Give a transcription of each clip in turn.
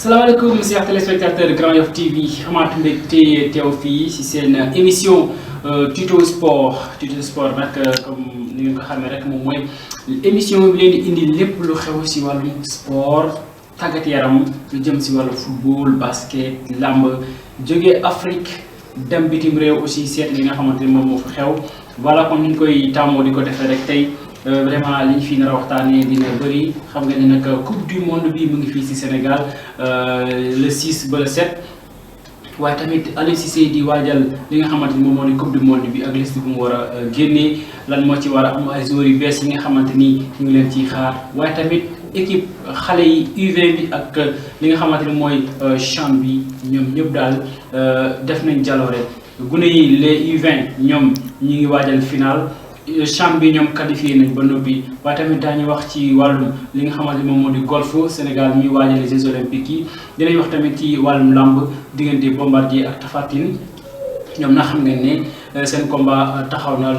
salaamaaleykum chers téléspectateurs Grand Yoff TV amaat mbégte teew fii ci seen émission Tuto Sport nag comme ni ngeen ko xamee rek moom mooy émission bi leen di indi lépp lu xew ci wàllum sport tàggat yaram lu jëm ci wàllu football basket lamb jóge Afrique dem bitim réew aussi seet li nga xamante ni moom moo fa xew voilà comme ni ñu koy tàmmoo di ko defee rek tey. Vraiment li ñu fi nar a waxtaanee dina bëri xam nga ni nag coupe du monde bi mu ngi fii ci Sénégal le 6 ba le 7 waaye tamit Aliou Cissé di waajal li nga xamante ni moom moo di coupe du monde bi ak liste bu mu war a génnee lan moo ci war a am ay joueurs yu bees yi nga xamante ni ñu ngi leen ciy xaar waaye tamit équipe xale yi U20 bi ak li nga xamante ni mooy CHAN bi ñoom ñëpp daal def nañ jaloore gune yi les U20 ñoom ñi ngi waajal final. CHAN bi ñoom qualifié nañ ba noppi waaye tamit daañu wax ci wàllum li nga xamante moom moo di golf Sénégal ñuy waajale Jeux olympiques yi dinañ wax tamit ci wàllum lamb diggante Bombardier ak Tapha Tine ñoom na xam ngeen ne seen combat taxaw na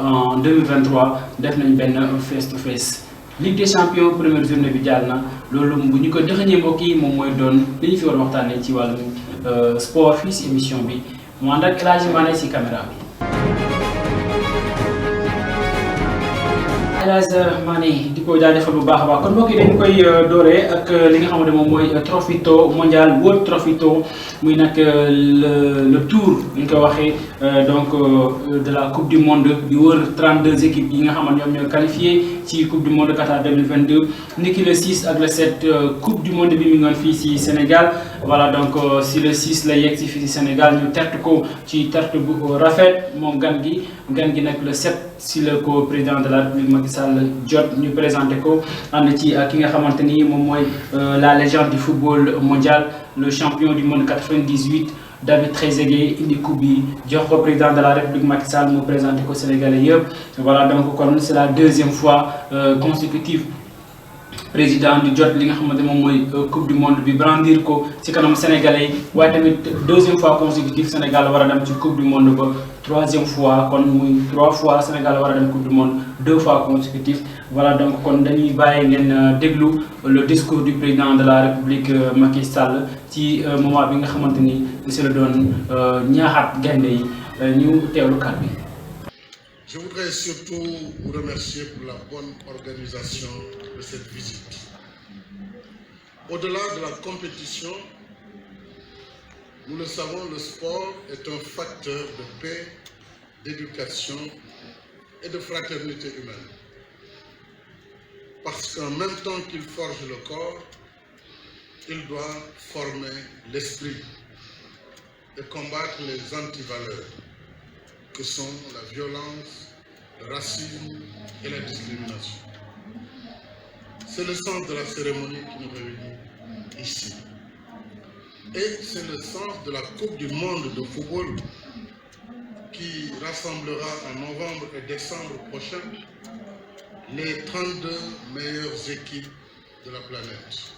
en 2023 def nañ benn face to face Ligue des champions première journée bi jàll na loolu bu ñu ko dëxëñee mbokk yi moom mooy doon li ñu fi war a waxtaanee ci wàllum sport fii si émission bi mu ànd ak El Hadji Mané si caméra bi. El Hadji Mané di ko jaajëfal bu baax a baax kon mbokk yi dañu koy dooree ak li nga xamante moom mooy Trofito mondial World Trofito muy nag le tour ñu ko waxee donc de la coupe du monde bi wër 32 équipes yi nga xamante ñoom ñoo qualifié ci coupe du monde Qatar 2022 niki le 6 ak le 7 coupe du monde bi mi ngoon fii ci Sénégal voilà donc si le 6 la yegg si fii ci Sénégal ñu tertu ko ci tertu bu rafet moom gan gi nag le 7 si la ko président de la République Macky Sall jot ñu présenté ko ànd ci ak ki nga xamante ni moom mooy la légende du football mondial le champion du monde 98 David Trezeguet indi coupe bi jox ko président de la République Macky Sall mu présenté ko Sénégalais yëpp voilà donc kon c'est la deuxième fois consécutive président di jot li nga xamante moom mooy coupe du monde bi brandir ko ci kanam sénégalais yi waaye tamit deuxième fois consécutive Sénégal war a dem ci coupe du monde ba troisième fois kon muy 3 fois Sénégal war a dem coupe du monde 2 fois consécutive voilà donc kon dañuy bàyyi ngeen déglu le discours du président de la République Macky Sall ci moment bi nga xamante ni si la doon ñaaxaat gaynde yi ñu teewlu kàddu bi. Je voudrais surtout vous remercier pour la bonne organisation de cette visite. Au-delà de la compétition, nous le savons, le sport est un facteur de paix, d'éducation et de fraternité humaine. Parce qu'en même temps qu'il forge le corps, il doit former l'esprit et combattre les antivaleurs que sont la violence, le racisme et la discrimination. C'est le sens de la cérémonie qui nous réunit ici. Et c'est le sens de la Coupe du monde de football qui rassemblera en novembre et décembre prochain les 32 meilleures équipes de la planète.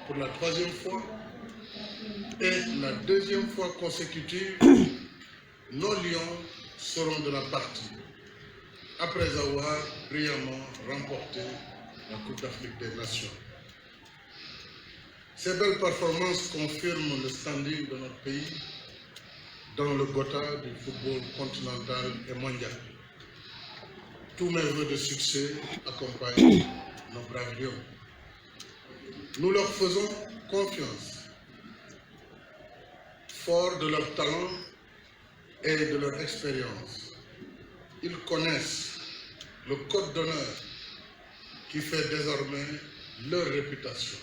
Pour la 3e fois et la 2e fois consécutive, nos lions seront de la partie, après avoir brillamment remporté la Coupe d'Afrique des Nations. Ces belles performances confirment le standing de notre pays dans le Gotha du football continental et mondial. Tous mes vœux de succès accompagnent nos braves lions. Nous leur faisons confiance, forts de leur talent et de leur expérience. Ils connaissent le code d'honneur qui fait désormais leur réputation.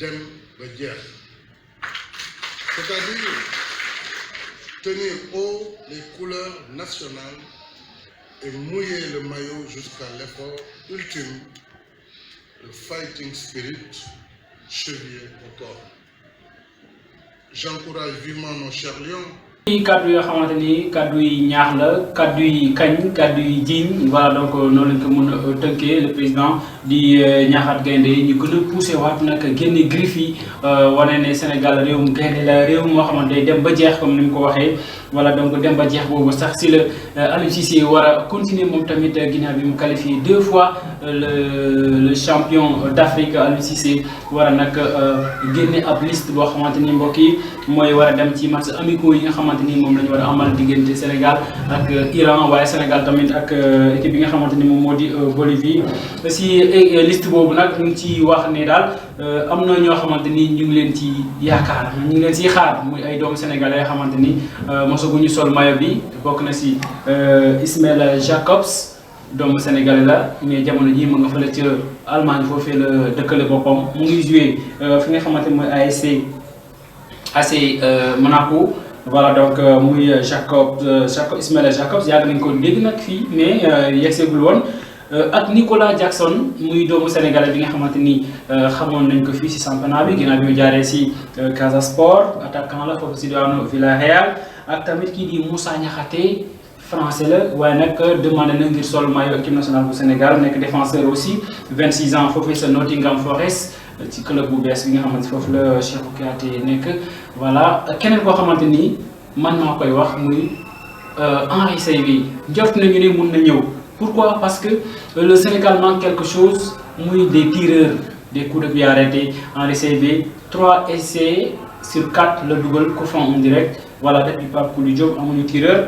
Dem ba jeex. C'est-à-dire tenir haut les couleurs nationales et mouiller le maillot jusqu'à l'effort ultime, le fighting spirit chevillé au corps. J'encourage vivement nos chers lions. kaddu yoo xamante ni kaddu yi ñaax la kaddu yi kañ kaddu yi jiiñ voilà donc noonu lañ ko mën a tënkee le président di ñaaxaat gaynde yi ñu gën a poussé waat nag génne griffe yi wane ne Sénégal réewum gaynde la réew moo xamante dem ba jeex comme ni mu ko waxee voilà donc dem ba jeex boobu sax si la Aliou Cissé war a continuer moom tamit ginnaaw bi mu qualifié 2 fois le champion d'Afrique Aliou Cissé war a nag génne ab liste boo xamante ni mbokk yi mooy war a dem ci match amicaux yi nga xamante ni moom la ñu war a amal diggante Sénégal ak Iran waaye Sénégal tamit ak équipe bi nga xamante ni moom moo di Bolivie si liste boobu nag ñu ngi ci wax ne daal am na ñoo xamante ni ñu ngi leen ci yaakaar ñu ngi leen siy xaar muy ay doomu sénégalais yoo xamante ni mosaguñu sol maillot bi bokk na si Ismail Jacobs doomu sénégalais la mais jamono ji mu nga fële ca Allemagne foofee la dëkkale boppam mu ngi joué fi nga xamante ni mooy AC Monaco voilà donc muy Ismail Jacobs yàgg nañ ko dégg nag fii mais yegseegul woon ak Nicolas Jackson muy doomu sénégalais bi nga xamante ni xamoon nañ ko fii si championnat bi ginnaaw bi mu jaaree si Casa Sport attaquant la foofu si diwaanu Villarreal ak tamit kii di Moussa Niakhaté français la waaye nag demandé na ngir sol maillot équipe nationale bu Sénégal nekk défenseur aussi 26 ans foofu sa Nottingham Forest ci club bu bees bi nga xamante foofu la Cheikhou Kouyaté nekk voilà keneen koo xamante ni man maa koy wax muy Henri Saivet jot nañu ne mun na ñëw. Pourquoi? Parce que le Sénégal manque quelque chose, muy des tireurs, des coups de pied arrêtés. Henri Saivet 3 essais sur 4 le double coup franc en direct. Voilà, depuis Pape Kouli Diop amuñu tireur.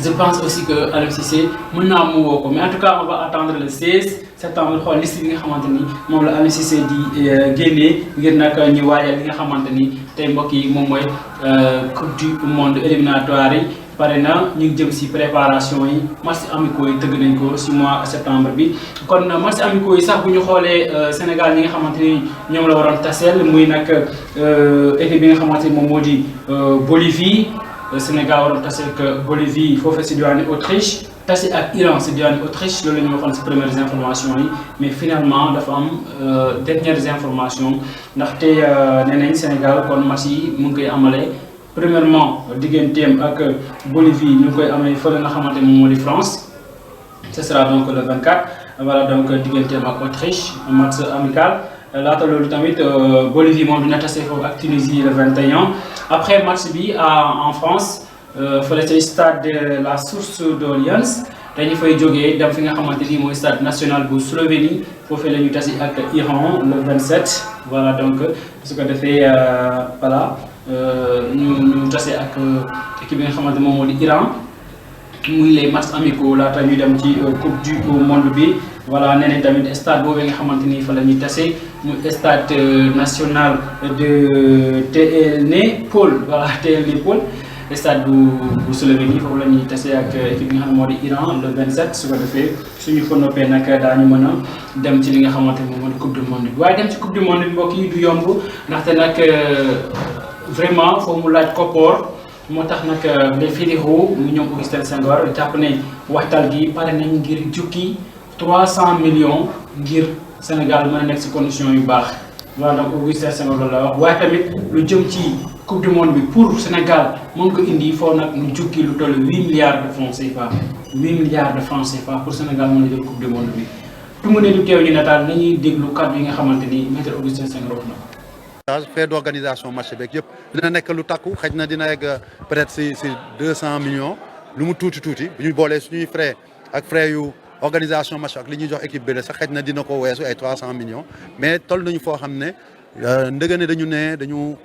Je pense aussi que Aliou Cissé mën naa mu woo ko mais en tout cas on va attendre le 16 septembre xool liste bi nga xamante ni moom la Aliou Cissé di génnee ngir nag ñu waajal li nga xamante ni tey mbokk yi moom mooy coupe du monde éliminatoire yi. pare na ñu ngi jëm si préparation yi match amicaux yi tëgg nañ ko si mois septembre bi kon match amicaux yi sax bu ñu xoolee Sénégal ñi nga xamante ni ñoom la waroon taseel muy nag équipe bi nga xamante ni moom moo di Bolivie Sénégal waroon tase ak Bolivie foofee si diwaanu Autriche tase ak Iran si diwaanu Autriche loolu la ñu waxoon si premières informations yi mais finalement dafa am dernières informations ndaxte nee nañ Sénégal kon match yi mu ngi koy amalee. Premièrement digganteem ak Bolivie ñu ngi koy amee fële nga xamante ni moom moo di France ce sera donc le 24 voilà donc digganteem ak Autriche match amical laata loolu tamit Bolivie moom dina tase foofu ak Tunisie le 21 après match bi en France fële ca stade de la Source d'Orléans dañu fay jógee dem fi nga xamante ni mooy stade national bu Slovénie foofee la ñu tase ak Iran le 27 voilà donc su ko defee voilà. ñu tase ak équipe bi nga xamante moom moo di Iran muy les matchs amicaux laata ñuy dem ci coupe du monde bi voilà nee nañ tamit stade boobu nga xamante ni fa la ñuy tase muy stade national de TL-Népal voilà TL-Népal stade bu Slovénie foofu la ñuy tase ak équipe bi nga xam ne moo di Iran le 27 su ko defee suñu fa noppee nag daañu mën a dem ci li nga xamante moom moo di coupe du monde bi waaye dem ci coupe du monde bi mbokk yi du yomb ndaxte nag. Vraiment foo mu laaj koppoor moo tax nag les fédéraux mu ñoom Augustin Senghor jàpp ne waxtaan gi pare nañ ngir jukki 300 millions ngir Sénégal mën a nekk si condition yu baax voilà donc Augustin Senghor loolu la wax waaye tamit lu jëm ci coupe du monde bi pour Sénégal mën ko indi foo nag mu jukki lu toll 8 milliards de francs CFA 8 milliards de francs CFA pour Sénégal mën a jël coupe du monde bi tu mu ne du teew ñu nataal nañuy déglu kàddu yi nga xamante ni maître Augustin Senghor wax na ko. fait d'organisation match beeg yëpp dina nekk lu takku xëj na dina egg peut-être si 200 millions lu mu tuuti bu ñu boolee suñuy frais ak frais yu organisation match ak li ñuy jox équipe bi sax xëj na dina ko weesu ay 300 millions mais toll nañu foo xam ne ndëgëne dañu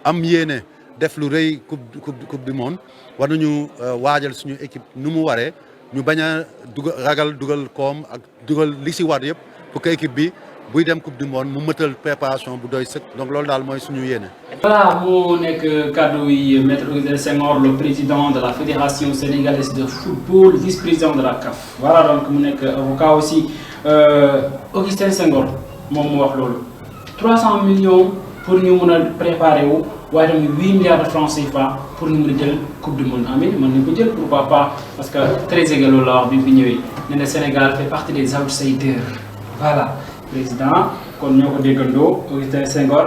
am yéene def lu rëy coupe du monde war nañu waajal suñu équipe nu mu waree ñu bañ a dugal koom ak dugal li si war yëpp pour que équipe bi. buy dem coupe du monde mu mëtal préparation bu doy sëkk donc loolu daal mooy suñu yéene. voilà moo nekk kaddu yi maître Augustin Senghor le président de la fédération sénégalaise de football vice-président de la CAF. voilà donc mu nekk avocat aussi Augustin Senghor moom mu wax loolu 300 millions pour ñu mën a préparer wu waaye tamit 8 milliards de francs CFA pour ñu mën a jël coupe du monde amin mën nañu ko jël pourquoi pas parce que très égal loolu la wax bi fi ñëwee nee na Sénégal fait partie des outsiders voilà. président kon ñoo ko déggandoo Augustin Senghor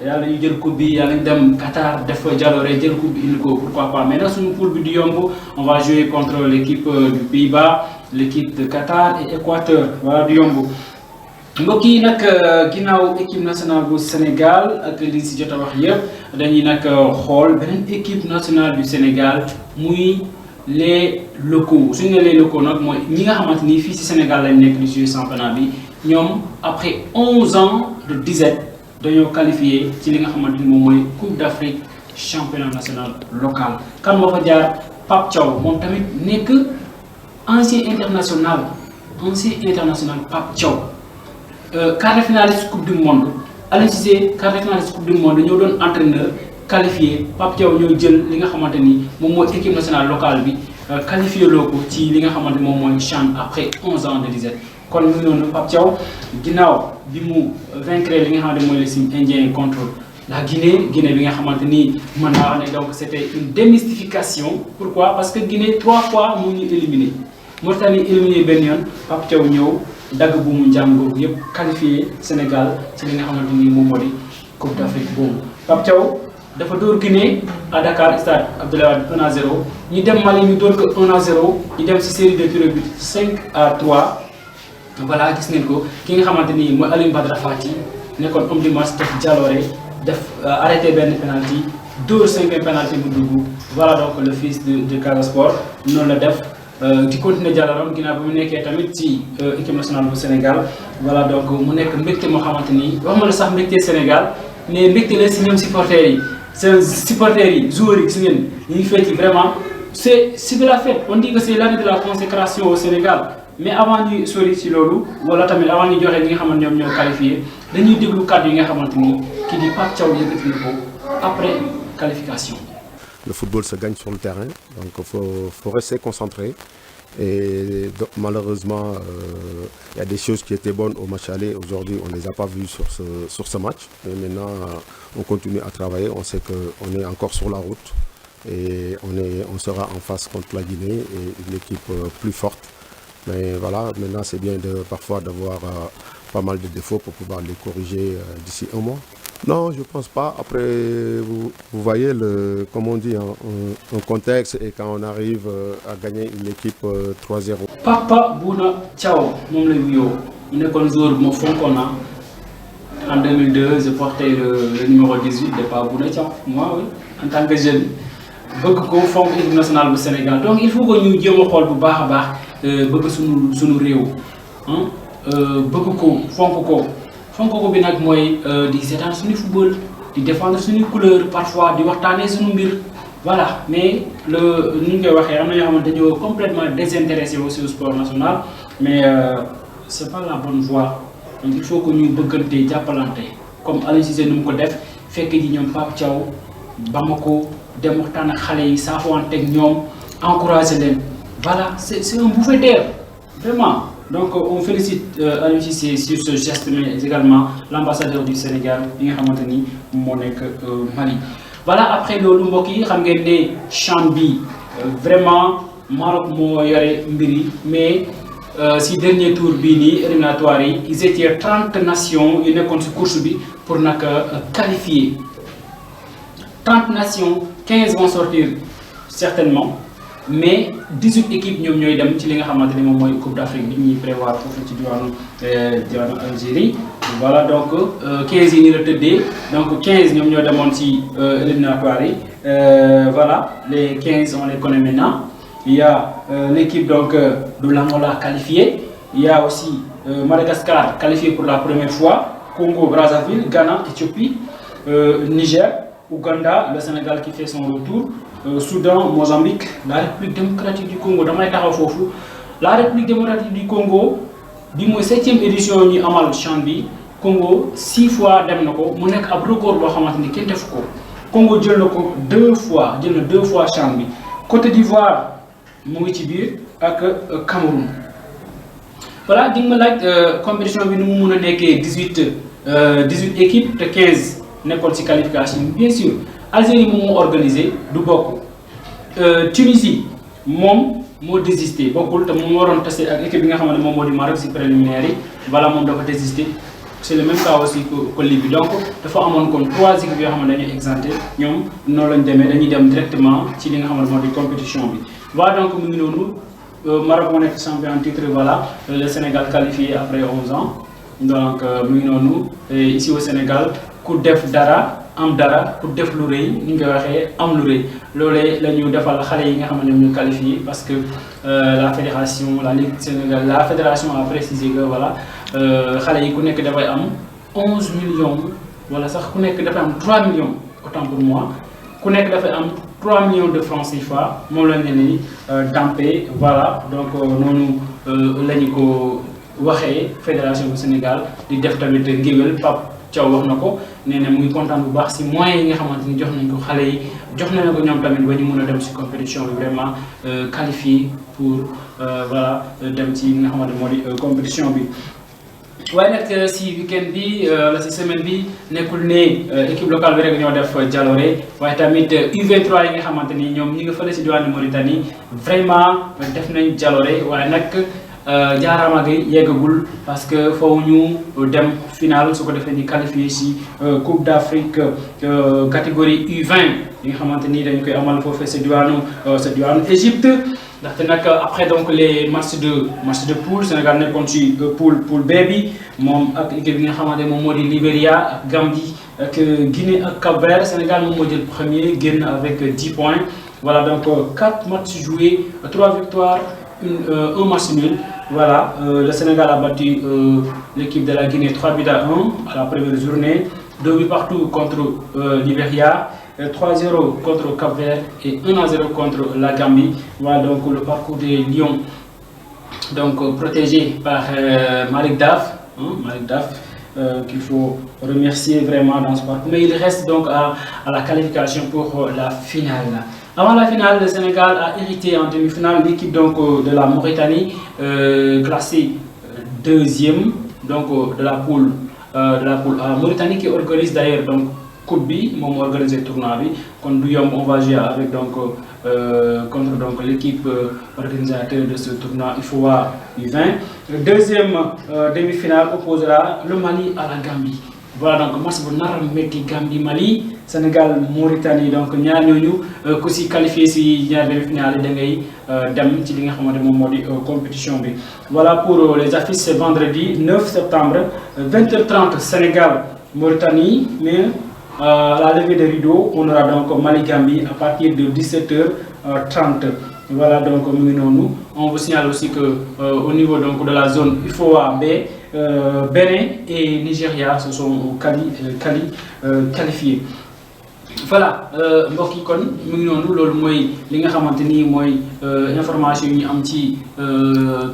yàlla ñu jël coupe bi yàlla ñu dem Qatar def fa jaloore jël coupe bi indi ko pourquoi pas mais nag suñu poule bi du yomb on va jouer contre l'équipe du Pays-Bas l'équipe de Qatar et Équateur voilà du yomb mbokk yi nag ginnaaw équipe nationale bu Sénégal ak li si jot a wax yëpp dañuy nag xool beneen équipe nationale du Sénégal muy les locaux su ñu nee les locaux nag mooy ñi nga xamante ni fii ci Sénégal lañ nekk di jouer championnat bi ñoom après 11 ans de disette dañoo qualifié ci li nga xamante ni moom mooy Coupe d'Afrique championnat national local. kan moo fa jaar Pape Thiaw moom tamit nekk ancien international Pape Thiaw quart de finaliste Coupe du monde Aliou Cissé quart de finaliste Coupe du monde ñoo doon entraîneur qualifié Pape Thiaw ñoo jël li nga xamante ni moom mooy équipe nationale locale bi qualifié loo ko ci li nga xamante moom mooy CHAN après 11 ans de disette. kon mu ngi noonu Pape Thiaw ginnaaw bi mu vaincre li nga xamante mooy les signes indiens contre la Guinée bi nga xamante ni mën naa wax ne donc c'était une démystification. Pourquoi? Parce que Guinée 3 fois mu ñu éliminé Mauritanie éliminé benn yoon Pape Thiaw ñëw dagg bu mu njàm googu yëpp qualifié Sénégal ci li nga xamante ni moom moo di Coupe d'Afrique boobu. Pape Thiaw dafa dóor Guinée à Dakar stade Abdoulaye Wade 1-0 ñu dem Mali ñu dóor ko 1-0 ñu dem ci série de tirs au but 5-3. voilà gis ngeen ko ki nga xamante ni mooy Alioune Badara Fati nekkoon homme du match def jaloore def arrêté benn penalty dóor 5e penalty bu dugg. voilà donc le fils de Casa Sport noonu la def di continuer jàllaram ginnaaw bi mu nekkee tamit ci équipe nationale bu Sénégal. voilà donc mu nekk mbégte moo xamante ni wax ma la sax mbégte Sénégal mais mbégte la si ñoom supporters yi seen supporters yi joueurs yi gis ngeen ñu ngi fekk vraiment c'est de la fête. On dit que c'est l'année de la consécration au Sénégal. Mais avant ñuy sori ci loolu wala tamit avant ñu joxe ñi nga xamante ñoom ñoo qualifié dañuy déglu kàddu yi nga xamante ni kii di Pape Thiaw yëkkati na ko après qualification. Le football se gagne sur le terrain, donc faut rester concentré. Et donc, malheureusement, il y a des choses qui étaient bonnes au match aller. Aujourd'hui, on ne les a pas vues sur ce match. Mais maintenant, on continue à travailler. On sait qu'on est encore sur la route. Et on sera en face contre la Guinée et une équipe plus forte. Mais voilà, maintenant c'est bien parfois d'avoir pas mal de défauts pour pouvoir les corriger d'ici un mois. Non, je ne pense pas. Après, vous voyez, comme on dit, un contexte et quand on arrive à gagner une équipe 3-0. Papa Bouna Thiaw, moom la wuyoo mu nekkoon joueur bu ma fonkoon en 2002 je portais le numéro 18 de Papa Bouna Thiaw moi oui en tant que jeune bëgg ko fonk équipe nationale bu Sénégal. Donc il faut que ñu jéem a xool bu baax a baax bëgg suñu réew bëgg ko fonk ko bi nag mooy di seetaan suñu football di défendre suñu couleur parfois di waxtaanee suñu mbir. voilà mais ni ñu koy waxee am na ñoo xamante dañoo complètement désintéressé aussi au sport national mais c'est pas la bonne voie. Donc il faut que ñu bëggante jàppalante comme Aliou Cissé nu mu ko def fekk ji ñoom Pape Thiaw Bamako dem waxtaan ak xale yi saafowanteeg ñoom encourager leen. voilà c'est un bouffée d'air vraiment. Donc on félicite Aliou Cissé sur ce geste mais également l'ambassadeur du Sénégal bi nga xamante ni moo nekk Mali. voilà après loolu mbokk yi xam ngeen ne CHAN bi vraiment Maroc moo yore mbir yi mais si dernier tour bii nii éliminatoire yi ils étaient 30 nations yu nekkoon ci course bi pour nag qualifier 30 nations 15 vont sortir certainement. mais 18 équipes ñoom ñooy dem ci li nga xamante ni moom mooy Coupe d'Afrique bi ñuy prévoir foofu ci diwaanu Algérie. voilà donc 15 yi ni la tëddee donc 15 ñoom ñoo demoon ci éliminatoire yi voilà les 15 on les connaît maintenant. Il y a l'équipe donc de l'Angola qualifiée. Il y a aussi Madagascar qualifié pour la première fois. Congo, Brazzaville, Ghana, Éthiopie, Niger, Ouganda, le Sénégal qui fait son retour. Soudan, Mozambique, la République démocratique du Congo damay taxaw foofu la République démocratique du Congo bi mooy 7e édition ñu amal CHAN bi Congo 6 fois dem na ko mu nekk ab record boo xamante ni kenn defu ko. Congo jël na ko 2 fois CHAN bi. Côte d'Ivoire mu ngi ci biir ak Cameroun. voilà di nga ma laaj compétition bi nu mu mun a nekkee 18 équipes te 15 nekkoon ci qualification bien sûr. Algérie moom moo organisé du bokk Tunisie moom moo désisté bokkul te moom moo waroon testé ak équipe bi nga xamante ne moom moo di Maroc ci préliminaire yi voilà moom dafa désisté c'est le même cas aussi que Libye donc dafa amoon kon 3 équipes yoo xamante ne dañuy exempté ñoom noonu lañ demee dañuy dem directement ci li nga xamante moo di compétition bi. voilà donc mu ngi noonu Maroc moo nekk champion en titre voilà le Sénégal qualifié après 11 ans donc mu ngi noonu ici au Sénégal ku def dara. am dara pour def lu rëy ni nga waxee am lu rëy loolee la ñu defal xale yi nga xam ne ñoom ñu qualifié parce que la fédération la Ligue Sénégal la fédération a précisé que voilà xale yi ku nekk dafay am 11 millions wala sax ku nekk dafay am 3 millions autant pour moi ku nekk dafay am 3 millions de francs CFA moom la ñu ni dampé voilà donc noonu la ñu ko waxee fédération du Sénégal di def tamit ngéwél Pape Thiaw wax na ko nee na mu ngi kontaan bu baax si moyens yi nga xamante ni jox nañ ko xale yi jox nañ ko ñoom tamit ba ñu mën a dem si compétition bi vraiment qualifié pour voilà dem ci li nga xamante moo di compétition bi. waaye nag si weekend bi la si semaine bi nekkul ne équipe locale bi rek ñoo def jaloore waaye tamit U23 yi nga xamante ni ñoom ñi nga fële si diwaanu Mauritanie vraiment def nañ jaloore waaye nag. jaaraama gi yeggagul parce que foofu ñu dem final su ko defee ni qualifié si Coupe d'Afrique catégorie U20 yi nga xamante ni dañ koy amal foofee sa diwaanu Égypte ndaxte nag après donc les matchs de poule Sénégal nekkoon ci poule B bi moom ak équipe bi nga xamante moom moo di Libéria ak Gambie ak Guinée ak Cap-Vert Sénégal moom moo jël premier génn avec 10 points voilà donc 4 matchs joués 3 victoires un match nul. Voilà, le Sénégal a battu l'équipe de la Guinée 3-1 à la première journée, 2 buts partout contre Libéria, 3-0 contre Cap-Vert et 1-0 contre la Gambie. Voilà donc le parcours des Lions, donc protégé par Malick Daf, qu'il faut remercier vraiment dans ce parcours. Mais il reste donc à la qualification pour la finale. Avant la finale, le Sénégal a hérité en demi-finale l'équipe donc de la Mauritanie, classée deuxième donc de la poule A. Mauritanie qui organise d'ailleurs donc Coupe B, moom organisé tournoi bi kon du yomb on va jouer avec donc contre donc l'équipe organisateur de ce tournoi UFOA U20. Deuxième demi-finale opposera le Mali à la Gambie. Voilà donc match bu nar a métti Gambie Mali Sénégal Mauritanie donc ñaar ñooñu ku si qualifié si ñaar demi-finale da ngay dem ci li nga xamante moom moo di compétition bi. Voilà pour les affiches c'est vendredi 9 septembre 20h30 Sénégal Mauritanie mais à la levée de rideau on aura donc Mali Gambie à partir de 17h30. Voilà donc mu ngi noonu on vous signale aussi que au niveau donc de la zone UFOA B. Bénin et Nigeria se sont qualifiés voilà mbokk yi kon mu ngi noonu loolu mooy li nga xamante ni mooy information yi ñu am ci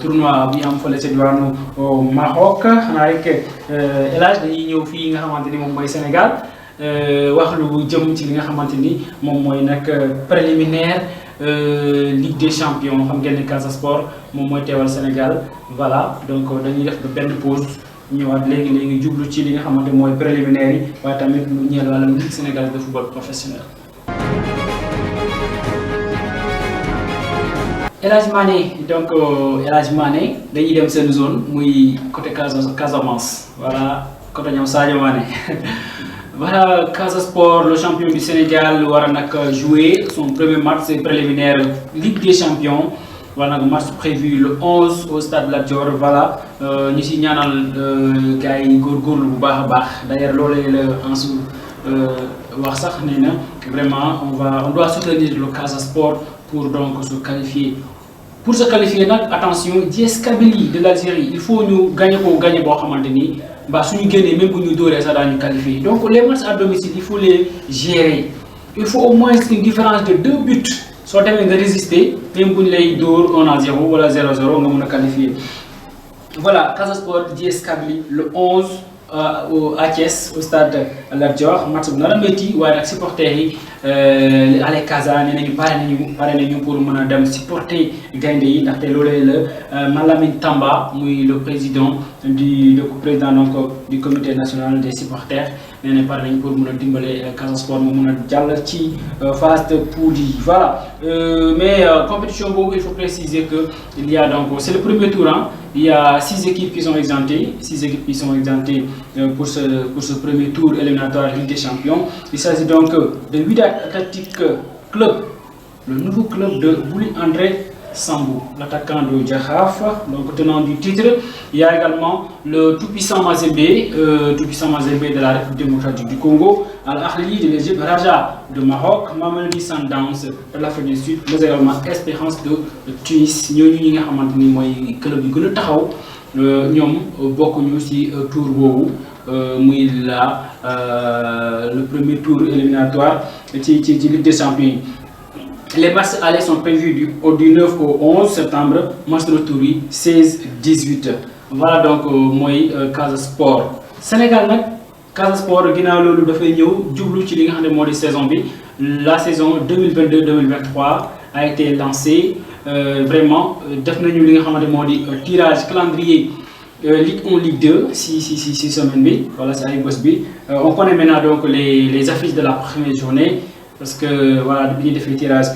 tournoi bi am fële ca diwaanu Maroc xanaa rek El Hadj dañuy ñëw fii nga xamante ni moom mooy Sénégal wax lu jëm ci li nga xamante ni moom mooy nag préliminaire Ligue des champions xam ngeen ne Casa Sport moom mooy teewal Sénégal voilà donc dañuy def benn pause ñëwaat léegi jublu ci li nga xamante mooy préliminaire yi waaye tamit lu ñeel wàllum Ligue sénégalaise de football professionnel. El Hadj Mané donc El Hadj Mané dañuy dem seen zone muy côté Casamance voilà côté ñoom Sadio Mané. Voilà, Casa Sport, le champion du Sénégal, war a jouer son premier match préliminaire Ligue des champions. Voilà, un match prévu le 11 au stade Lat Dior. Voilà, ñu si ñaanal gars yi góorgóorlu bu baax a baax. D'ailleurs, loolee la Ansu wax sax nee na vraiment on doit soutenir le Casa Sport pour donc se qualifier. Pour se qualifier nag attention Diès Kabylie de l'Algérie il faut ñu gagner boo xamante ni. Bah, si nous gagnons, même pour nous donner ça, nous qualifier. Donc, les matchs à domicile, il faut les gérer. Il faut au moins une différence de 2 buts. Soit de résister, même pour les d'or, on a 0 ou 0-0, on va qualifier. Voilà, Casa Sport, Diès Kabylie, le 11 à Thiès, au stade Lat Dior. Match bu nar a métti waaye nag supporters yi Allez Casa nee nañu pare nañu pour mën a dem supporter gaynde yi ndaxte loolee la Malamine Tamba muy le président donc du comité national des supporters nee na pare nañu pour mën a dimbale Casa Sport mu mën a jàll ci phase de poule yi voilà mais compétition boobu il faut préciser que il y a donc c'est le premier tour hein. Il y a 6 équipes qui sont exemptées, pour ce premier tour éliminatoire Ligue des Champions. Il s'agit donc de Wydad Athletic Club, le nouveau club de Bouli André Sambou, l'attaquant de Jahaf, donc tenant du titre. Il y a également le tout-puissant Mazembe de la République démocratique du Congo, Al-Ahli de l'Égypte, Raja de Maroc, Mamelodi Sundowns de l'Afrique du Sud, mais également Espérance de Tunis. Nous avons un club qui est taxaw ñom bokku ñu ci tour bobu muy le premier tour éliminatoire ci Ligue des Champions. Les matchs allés sont prévus du 9 au 11 septembre, match de retour 16-18. Voilà donc moi Casa Sport. Sénégal nak Casa Sport ginaaw lolu da fay ñew djublu ci li nga xamné modi saison bi. La saison 2022-2023 a été lancée. Vraiment def nañu li nga xamné modi tirage calendrier Ligue 1 Ligue 2 si semaine bi voilà c'est ay boss bi. On connaît maintenant donc les affiches de la première journée. Parce que voilà, depuis le tirage,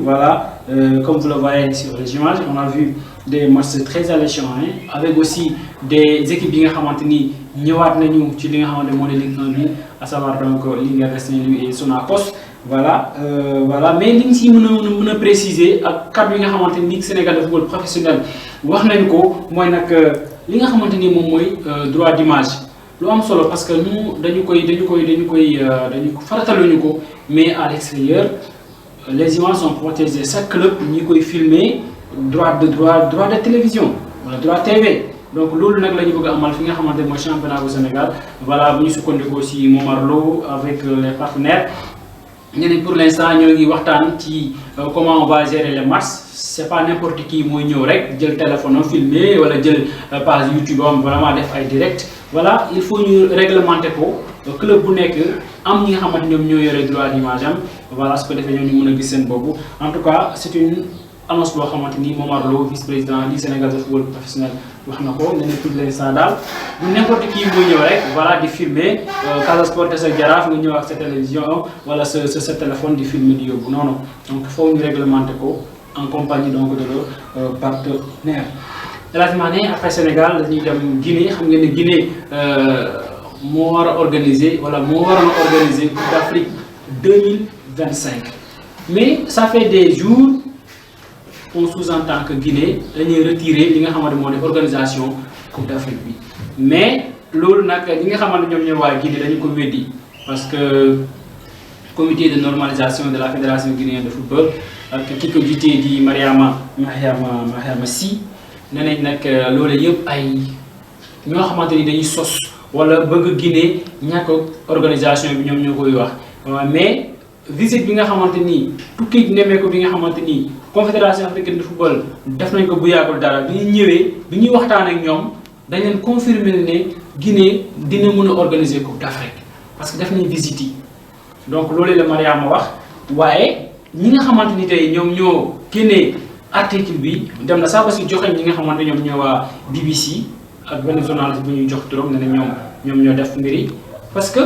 voilà, comme vous le voyez sur les images, on a vu des matchs très alléchants, hein, avec aussi des équipes qui ont maintenu ñëwaat nañu ci li nga xamante moo di Ligue 1 bi, à savoir donc Linguère Saint-Louis et Sonacos, voilà, voilà. Mais li ñu si mën a préciser ak cadre yi nga xamante ni Ligue Sénégal de football professionnel wax nañ ko mooy nag li nga xamante ni moom mooy droit d'image. Lu am solo parce que nous dañu farataluñu ko mais à l'extérieur les images sont protégées. Chaque club ñi koy filmer droit de télévision wala droit TV. Donc loolu nak lañu bëgg amal fi nga xamanté moy championnat du Sénégal. Voilà, bu ñu sukkandikoo ci Momar Lo avec les partenaires. Ñene pour l'instant ñoo ngi waxtaan ci comment on va gérer les matchs. C'est pas n'importe qui moy ñëw rek jël téléphone filmer wala jël page YouTube am vraiment def ay direct. Voilà, il faut ñu réglementer ko club bu nekk am ñi nga xamante ñoom ñoo yore droit d'image am voilà su ko defee ñoom ñu mën a gis seen bopp. En tout cas c'est une annonce boo xamante ni Momar Lo vice-président Ligue Sénégal de football professionnel wax na ko ne pour l'instant daal bu n'importe qui mooy ñëw rek voilà di filmer Casa Sport sa Jaraaf nga ñëw ak sa télévision wala sa téléphone di filmer di yóbbu non non donc il faut ñu réglementer ko en compagnie donc de nos partenaires. Après Sénégal dañuy dem Guinée xam ngeen ne Guinée moo war a organiser wala moo waroon a organiser Coupe d'Afrique 2025 mais ça fait des jours on sous-entend que Guinée dañuy retirer li nga xamante moo di organisation Coupe d'Afrique bi mais loolu nag ñi nga xamante ñoom ñooy waa Guinée dañu ko weddi parce que comité de normalisation de la fédération guinéenne de football ak ki ko jiite di Mariama Sy nenañ nak lolé yépp ay ñoo xamanteni dañuy sos wala bëgg Guinée ñak organisation bi ñom ñokoy wax mais visite bi nga xamanteni tukki némé ko bi nga xamanteni confédération africaine de football def nañ ko bu yagul dara bi ñëwé bi ñuy waxtaan ak ñom dañ leen confirmer né Guinée dina mëna organiser Coupe d'Afrique parce que def nañ visite yi donc lolé la Mariama wax waye ñi nga xamanteni tay ñom ñoo génné article bi dem na sax parce que joxe ñi nga xamante ñoom ñoo waa BBC ak benn journaliste bu ñuy jox turam ne ñoom ñoo def mbiri parce que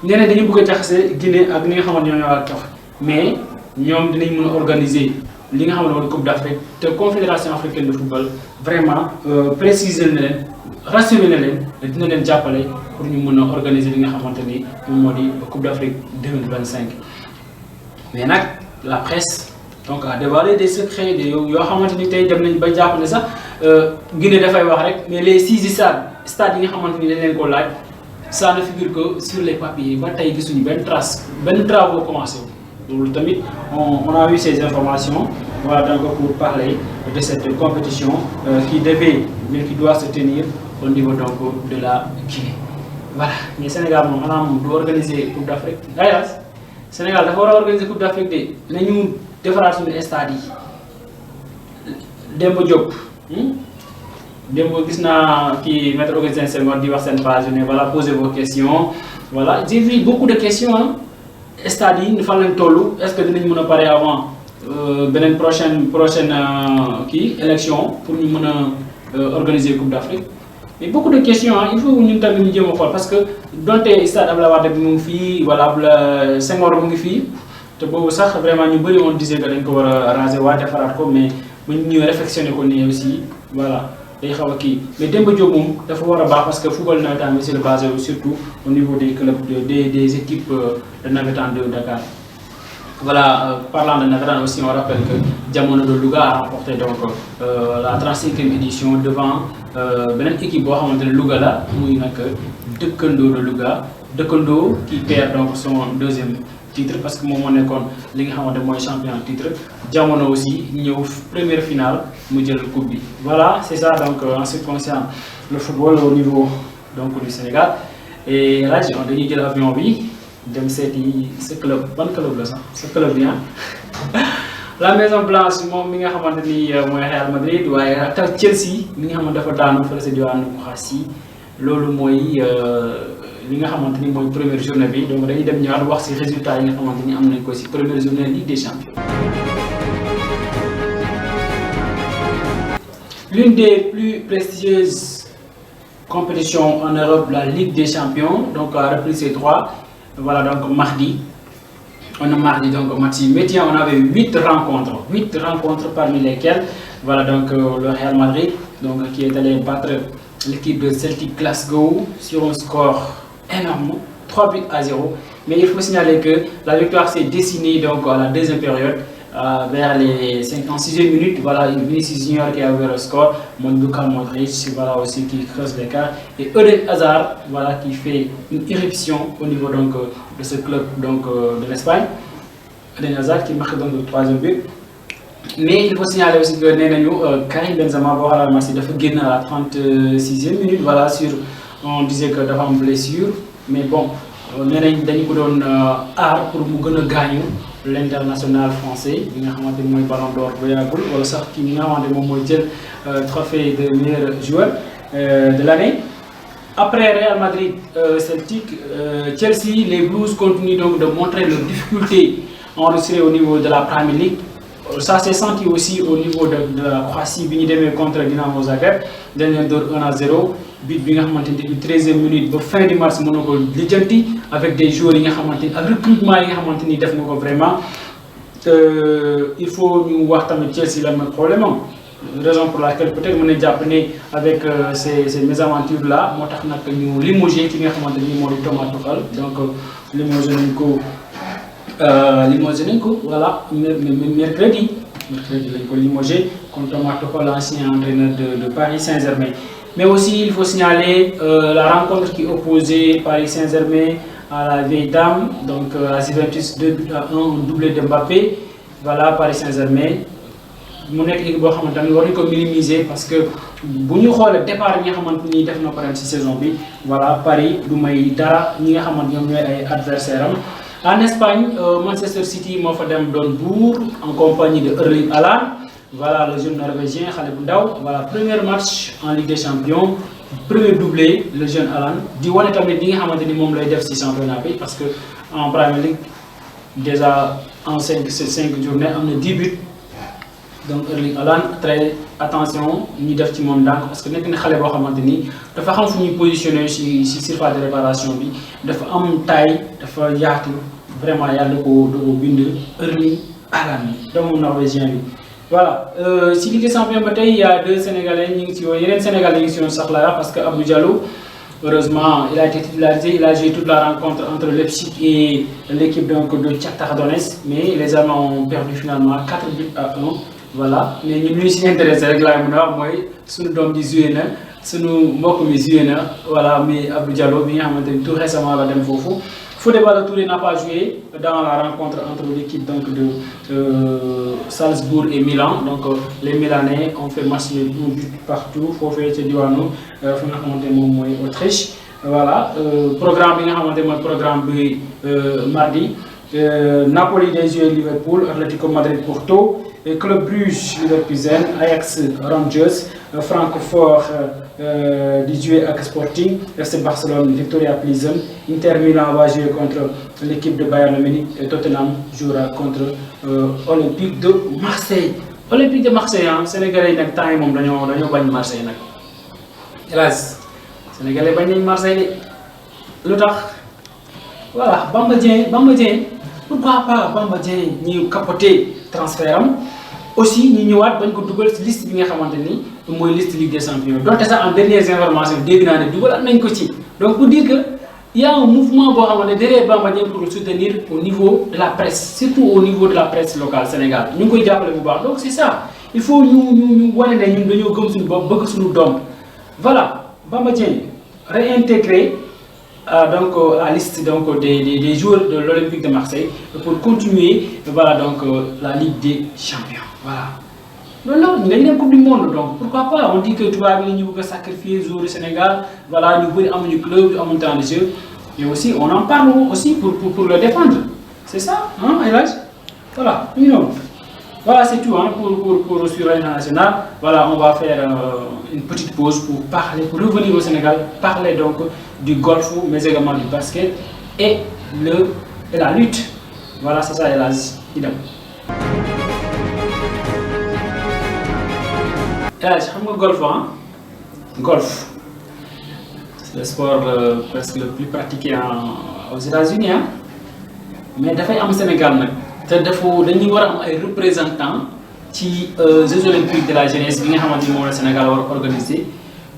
nee na dañu bëgg a jaxase Guinée ak ñi nga xamante ñoo waa tax mais ñoom dinañ mën a organiser li nga xamante mooy Coupe d'Afrique te Confédération africaine de football vraiment préciser na leen rassurer na leen dina leen jàppale pour ñu mën a organiser li nga xamante ni moom moo di Coupe d'Afrique 2025 mais nag la presse donc à dévoiler des secrets de yoo xamante ni tey dem nañ ba jàpp ne sax Guinée dafay wax rek mais les 6 stades yi nga xamante ni dañ leen ko laaj ça ne figure que sur les papiers ba tey gisuñu benn travaux commencé loolu tamit on a eu ces informations voilà donc pour parler de cette compétition qui doit se tenir au niveau donc de la Guinée voilà mais Sénégal moom xanaa moom du organiser Coupe d'Afrique d'ailleurs Sénégal dafa war a organiser Coupe d'Afrique de nañu defaraat suñu stade yi Demba Diop Demba gis naa kii maître Augustin Senghor di wax seen page ne voilà posez vos questions voilà j'ai vu beaucoup de questions hein stade yi fan lañ toll est-ce que dinañ mën a pare avant beneen prochaine kii élection pour ñu mën a organiser Coupe d'Afrique mais beaucoup de questions hein il faut ñun tamit ñu jéem a xool parce que donte stade Abdoulaye Wade bi mu ngi fii voilà Senghor mu ngi fii te boobu sax vraiment ñu bëri on disait que dañ ko war a raser waa defaraat ko mais bu ñu ñëwee réflexionné ko nii aussi voilà day xaw a kii mais Demba Diop moom dafa war a baax parce que football navétane bi c'est le basé surtout au niveau des clubs des équipes de navétane de Dakar Voilà, parlant de Navétane aussi, on rappelle que Diamono de Louga a remporté donc la 35e édition devant une équipe de Louga là, muy nak Dëkkandoo de Louga, Dëkkandoo qui perd donc son deuxième titre parce que moom moo nekkoon li nga xamante mooy champion titre. Diamono aussi ñëw première finale mu jël coupe bi. Voilà, c'est ça donc en ce qui concerne le football au niveau donc du Sénégal. Et là dañuy jël avion bi dem seeti ce club ban club la sax ce club bien la Maison Blanche moom mi nga xamante ni mooy Real Madrid waaye ak Chelsea mi nga xamante dafa daanu fële sa diwaanu Croatie loolu mooy li nga xamante ni mooy première journée bi donc dañuy dem ñëwaat wax ci résultats yi nga xamante ni am nañ ko ci première journée Ligue des Champions. L'une des plus prestigieuses compétitions en Europe, la Ligue des Champions, donc a repris ses droits. Voilà donc mardi. On a mardi donc match métier, on avait 8 rencontres parmi lesquelles voilà donc le Real Madrid donc qui est allé battre l'équipe de Celtic Glasgow sur un score énorme, 3-0. Mais il faut signaler que la victoire s'est dessinée donc à la deuxième période. Vers les 56e minutes, voilà, Vinicius Junior qui a ouvert le score, Luka Modric, voilà aussi qui creuse l'écart, et Eden Hazard, voilà, qui fait une irruption au niveau donc de ce club donc de l'Espagne. Eden Hazard qui marque donc le 3e but. Mais il faut signaler aussi que Karim Benzema voilà, dafa génn à la 36e minute, voilà, on disait que dafa am blessure, mais bon, nee nañ dañu ko doon aar pour mu gën a gaañu l'international français bi nga xamante ni mooy Ballon d'Or bu yàggul wala sax ki nga xamante moom mooy jël trophée de meilleur joueur de l'année. Après Real Madrid, Celtic, Chelsea, les Blues continuent donc de montrer leurs difficultés enregistrées au niveau de la Premier League. Ça s'est senti aussi au niveau de la Croatie bi ñu demee contre Dinamo Zagreb dañ leen door 1-0 but bi nga xamante ni depuis 13e minute ba fin du match mën na ko lijjanti avec des joueurs yi nga xamante ni ak recrutement yi nga xamante ni def na ko vraiment il faut ñu wax tamit Chelsea la même problème am raison pour laquelle peut-être mën na jàpp ne avec ces mésaventures là moo tax nag ñu limogé ki nga xamante ni moo di Thomas Tuchel donc limogé nañ ko voilà mercredi lañ ko limogé contre Thomas Tuchel, l'ancien entraîneur de Paris Saint-Germain. Mais aussi il faut signaler la rencontre qui opposait Paris Saint-Germain à la vieille dame, donc à Juventus 2-1, un doublé de Mbappé. Voilà Paris Saint-Germain. Mu nekk équipe boo xamante ni war nañu ko minimiser parce que bu ñu xoolee départ bi nga xamante ni def na ko ren ci saison bi voilà Paris du may dara ñi nga xamante ñoom ñooy ay adversaires am. En Espagne, Manchester City moo fa dem doon buur en compagnie de Erling Haaland. Voilà le jeune norvégien xale bu ndaw voilà premier match en Ligue des Champions premier doublé le jeune Haaland di wane tamit li nga xamante ni moom lay def ci championnat bi parce que en Premier League déjà en 5 journées am na 10 buts. Donc Erling Haaland très attention ñu def ci moom ndànk parce que nekk na xale boo xamante ni dafa xam fu ñuy positionné ci surface de réparation bi dafa am taille dafa yaatu vraiment yàlla ko bind Erling Haaland doomu norvégien bi. Voilà si Ligue des Champions ba tey il y a 2 Sénégalais ñu ngi ci woon yeneen Sénégalais ñu ngi ci woon sax la parce que Abdou Diallo heureusement il a été titularisé, il a joué toute la rencontre entre Leipzig et l'équipe donc de Shakhtar Donetsk mais les Allemands ont perdu finalement 4-1. Voilà mais ñun ñu si intéressé rek laay mën a wax mooy suñu doom ji joué na suñu mbokk mi joué na voilà mais Abdou Diallo bi nga xamante ni tout récemment la dem foofu. Fodé Ballo-Touré n'a pas joué dans la rencontre entre l'équipe donc de Salzbourg et Milan donc les Milanais ont fait match nul un but partout foofee ca diwaanu fi nga xamante moom mooy Autriche. Voilà programme bi nga xamante mooy programme bi mardi Napoli day joué Liverpool, Atlético Madrid Porto. Club Bruges, Leverkusen, Ajax, Rangers, Francfort, di jouer avec Sporting, FC Barcelone, Victoria Pilsen, Inter Milan va jouer contre l'équipe de Bayern Munich et Tottenham jouera contre Olympique de Marseille. Olympique de Marseille, Sénégalais yi nag temps yi moom dañoo bañ Marseille nag. Hélas, Sénégalais bañ nañ Marseille de lu tax voilà Bamba Dieng pourquoi pas Bamba Dieng ñu capoté transfert am aussi ñu ñëwaat bañ ko dugal ci liste bi nga xamante ni mooy liste Ligue des Champions donte sax en dernières informations dégg naa ne dugalaat nañ ko ci donc pour dire que il y a un mouvement derrière Bamba Dieng pour le soutenir au niveau de la presse, surtout au niveau de la presse locale Sénégal. Nous avons dit donc c'est ça. Il faut nous voir les nous comme voilà, Bamba Dieng réintégrer donc à la liste donc des joueurs de l'Olympique de Marseille pour continuer voilà donc la Ligue des Champions. Voilà. Non, non, il y a une Coupe du Monde, donc pourquoi pas? On dit que tu vas venir sacrifier les joueurs du Sénégal, voilà, nous avons un club, un temps de jeu, et aussi on en parle aussi pour le défendre. C'est ça, hein, Elage? Voilà, voilà, c'est tout hein, pour sur l'international. Voilà, on va faire une petite pause pour parler, pour revenir au Sénégal, parler donc du golf, mais également du basket et la lutte. Voilà, c'est ça, Elage. Golf, hein? Golf, c'est le sport presque le plus pratiqué aux États-Unis, hein? Mais il y a un Sénégal, il y a des représentants qui Jeux Olympiques de la jeunesse qui le Sénégal organisé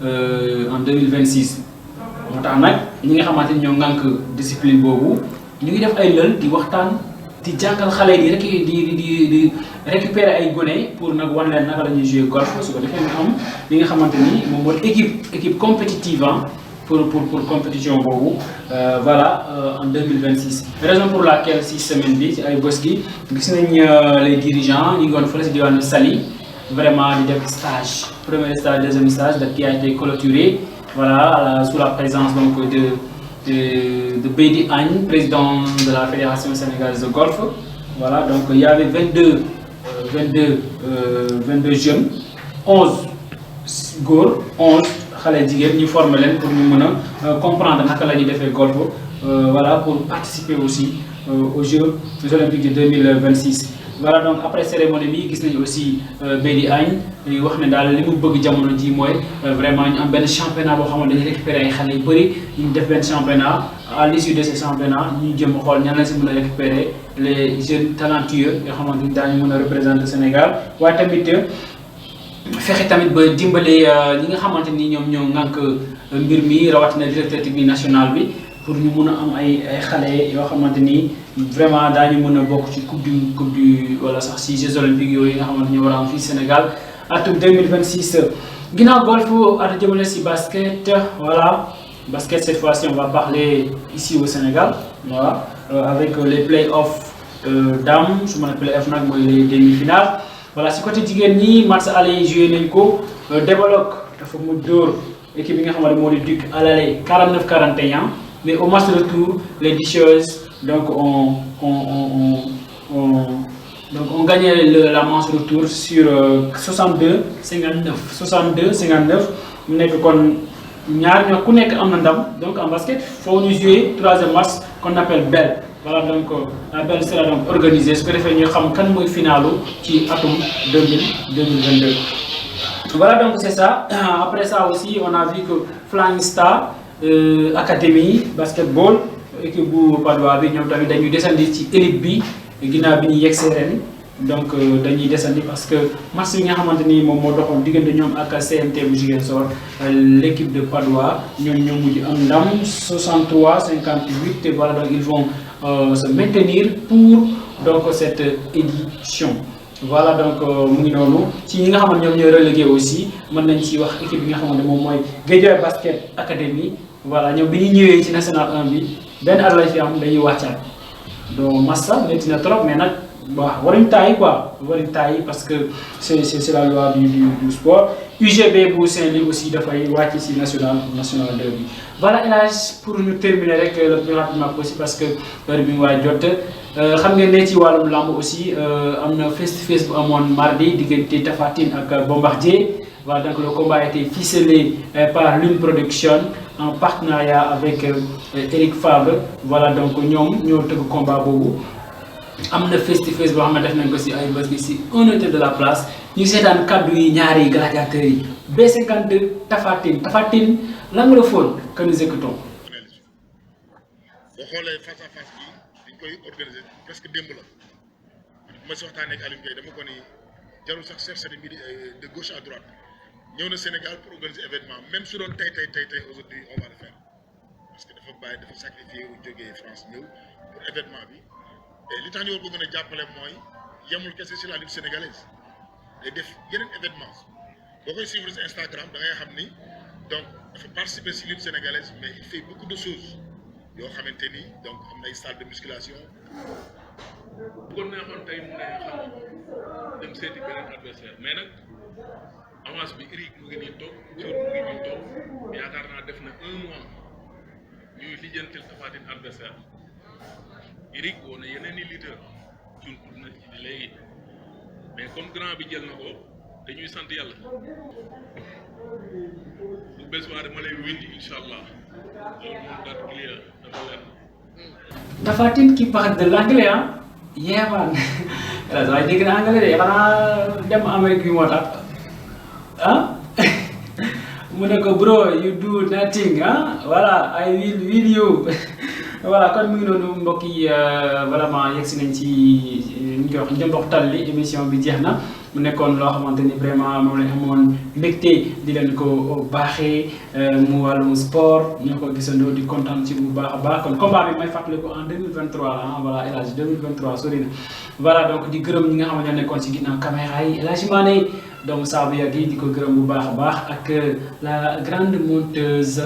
en 2026. Nous avons une discipline, nous avons di jangal xalé di récupérer ay goné pour nak wan len naka lañuy jouer golf su ko defé ñu am li nga xamanteni mom mo équipe compétitive pour compétition bobu voilà en 2026 raison pour laquelle 6 semaines bi ci ay boss gi gis nañ les dirigeants ñi ngon fele ci diwanu Sali vraiment di def stage premier stage deuxième stage qui a été clôturé voilà sous la présence donc de Bédi Agne, président de la Fédération sénégalaise de golf. Voilà, donc il y avait 22 jeunes, 11 gours, 11 khalé jigéen ñu former leen pour ñu mëna comprendre naka lañuy défé golf voilà pour participer aussi aux Jeux Olympiques de 2026. Voilà, donc après cérémonie bi gis nañu aussi Bédi Agne ñu wax né dal limu bëgg jamono ji moy vraiment ñu am ben championnat bo xamné dañuy récupérer ay xalé yu bari ñu def ben championnat à l'issue de ce championnat ñu jëm xol ñan la ci mëna récupérer les jeunes talentueux nga xamanteni dañu mëna représenter Sénégal wa tamit fexé tamit ba dimbalé ñi nga xamanteni ñom ñoo ngank mbir mi rawati na directeur technique national bi pour ñu mëna am ay xalé yo xamanteni vraiment dañu mëna bok ci coupe du wala sax ci Jeux Olympiques yoy nga xamanteni ñu wara am fi Sénégal atum 2026 ginaaw golf at jëmale ci basket voilà basket cette fois-ci on va parler ici au Sénégal voilà avec les playoffs dames je m'appelle playoff nak moy les demi-finales voilà ci côté jigen ñi match aller jouer nañ ko développe dafa mu door équipe bi nga xamanteni modi Duc à l'aller 49-41 mais au match de retour les Dicheuses donc on gagnait la manche retour sur 62-59 mu nek kon ñaar ñoo ku nek am na ndam donc en basket faut ñu jouer troisième match qu'on appelle belle voilà donc la belle sera donc organisée ce que defé ñu xam kan moy finalu ci atum 2022 voilà donc c'est ça après ça aussi on a vu que Flying Star Académie basketball équipe bu Padoa bi ñom tamit dañuy descendi ci élite bi ginaaw bi ñi yexé ren donc dañuy descendi parce que match yi nga xamanteni mom mo doxon digënde ñom ak CMT bu Jigen Sor l'équipe de Padoa ñom ñoo mujj am ndam 63-58 et voilà donc ils vont se maintenir pour donc cette édition voilà donc mu ngi nonu ci ñi nga xamanteni ñom ñoy relégué aussi mën nañ ci wax équipe bi nga xamanteni mom moy Guédiawaye Basket Academy voilà ñom bi ñi ñëwé ci national 1 bi ben at la fi am dañuy waccat do massa metti na trop mais nak waruñ tayi quoi waruñ tayi parce que c'est la loi du sport UGB bu Saint-Louis aussi da fay wacc ci national 2 bi voilà élage pour ñu terminer rek le plus rapidement possible parce que heure bi wa jot xam ngeen né ci walum lamb aussi amna face to face bu amone mardi digënté Tapha Tine ak Bombardier voilà donc le combat a été ficelé par Lune Production en partenariat avec Eric Favre voilà donc ñom ñoo teug combat bobu amna face to face bo xamna def nañ ko ci ay bës ci un hôtel de la place ñu sétane kaddu yi ñaari gladiateurs yi B52 Tapha Tine lan nga fon que nous écoutons bo xolé face à face bi dañ koy organiser presque demb la ma ci waxtane ak Alim Gueye dama ko ni jarul sax chercher de gauche à droite ñëw na Sénégal pour organiser événement même si doon tay aujourd'hui on va le faire parce que dafa sacrifié wu jógee France ñëw pour événement bi et li tax ñu war ko gën a jàppale mooy yemul kese si la lutte sénégalaise day def yeneen événement boo koy suivre si Instagram da ngay xam ni donc dafa participer si lutte sénégalaise mais il fait beaucoup de choses yoo xamante ni donc am na ay salle de musculation. bu ko neexoon tey mu ne xam dem seeti beneen adversaire mais nag avance bi Eric mu ngi nii toog jour mu ngi nii toog yaakaar naa def na 1 mois ñuy lijjantil Tapha Tine adversaire Eric woo na yeneen i leader jun na ci léegi mais comme grand bi jël na ko dañuy sant yàlla bu bés waa dama lay windi incha allah loolu moom daal clear dafa leer. Tapha Tine qui parle de l'anglais ah yeah man waaye dégg na anglais de xanaa dem Amérique bi moo tax ah mu ne ko bro you do nothing ah voilà I will you voilà kon mu ngi noonu mbokk yi vraiment yegg si nañ ci ñu koy wax njëmboxtal li émission bi jeex na mu nekkoon loo xamante ni vraiment moom lañ amoon mbégte di leen ko baaxee mu wàllum sport ñoo ko gisandoo di kontaan ci bu baax a baax kon combat bi may fàttali ko en 2023 la ah voilà El Hadj 2023 sori na voilà donc di gërëm ñi nga xam ne ñoo nekkoon ci ginnaaw caméra yi El Hadj Mané doomu saabu yàgg yi di ko gërëm bu baax a baax ak la grande monteuse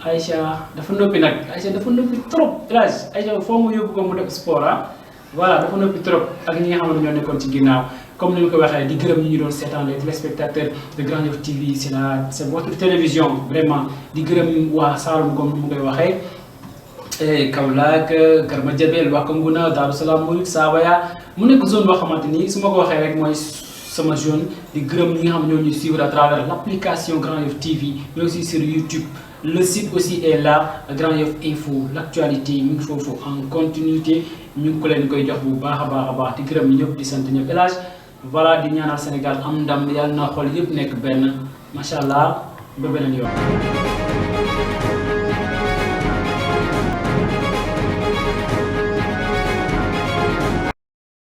Aïcha dafa noppi nag Aïcha dafa noppi trop El Hadj Aïcha foo mu yóbbu ko mu def sport ah voilà dafa noppi trop ak ñi nga xam ne ñoo nekkoon ci ginnaaw comme ni ñu ko waxee di gërëm ñi ñu doon seetaan les téléspectateurs de Grand Yoff TV c'est votre télévision vraiment di gërëm waa Saloum comme ni mu koy waxee Kaolack Kër Madiabel Wakanguna Darou Salam Mouride Sabaya mu nekk zone boo xamante ni su ma ko waxee rek mooy sama zone di gërëm ñi nga xam ñoo ñuy suivre à travers l'application Grand Yoff TV mais aussi sur YouTube. Le site aussi est là Grand Yoff Info l'actualité mi ngi foofu en continuité ñu ngi ko leen koy jox bu baax a baax di gërëm ñëpp di sant ñëpp El Hadj voilà di ñaanal Sénégal am ndam yàlla na xool yëpp nekk benn macha allah ba beneen yoon.